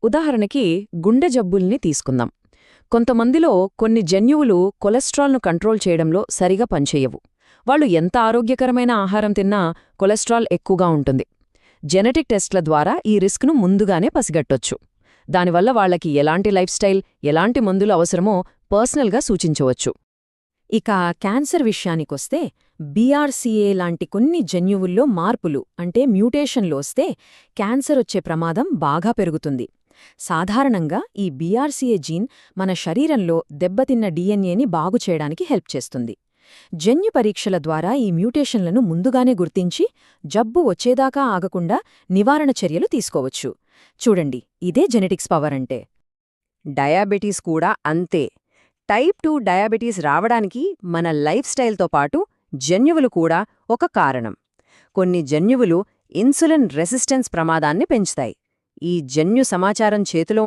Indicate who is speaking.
Speaker 1: ఉదాహరణకి గుండె జబ్బుల్ని తీసుకుందాం. కొంతమందిలో కొన్ని జన్యువులు కొలెస్ట్రాల్ను కంట్రోల్ చేయడంలో సరిగా పనిచేయవు. వాళ్ళు ఎంత ఆరోగ్యకరమైన ఆహారం తిన్నా కొలెస్ట్రాల్ ఎక్కువగా ఉంటుంది. జెనెటిక్ టెస్ట్ల ద్వారా ఈ రిస్క్ను ముందుగానే పసిగట్టొచ్చు. దానివల్ల వాళ్లకి ఎలాంటి లైఫ్ స్టైల్, ఎలాంటి మందులు అవసరమో పర్సనల్గా సూచించవచ్చు.
Speaker 2: ఇక క్యాన్సర్ విషయానికొస్తే బీఆర్సీఏ లాంటి కొన్ని జన్యువుల్లో మార్పులు అంటే మ్యూటేషన్లు వస్తే క్యాన్సర్ వచ్చే ప్రమాదం బాగా పెరుగుతుంది. సాధారణంగా ఈ బీఆర్సీఏ జీన్ మన శరీరంలో దెబ్బతిన్న డీఎన్ఏని బాగుచేయడానికి హెల్ప్ చేస్తుంది. జన్యు పరీక్షల ద్వారా ఈ మ్యూటేషన్లను ముందుగానే గుర్తించి జబ్బు వచ్చేదాకా ఆగకుండా నివారణ చర్యలు తీసుకోవచ్చు. చూడండి, ఇదే జెనెటిక్స్ పవర్ అంటే.
Speaker 3: డయాబెటీస్ కూడా అంతే. టైప్ 2 డయాబెటీస్ రావడానికి మన లైఫ్ స్టైల్తో పాటు జన్యువులు కూడా ఒక కారణం. కొన్ని జన్యువులు ఇన్సులిన్ రెసిస్టెన్స్ ప్రమాదాన్ని పెంచుతాయి. ఈ జన్యు సమాచారం చేతిలో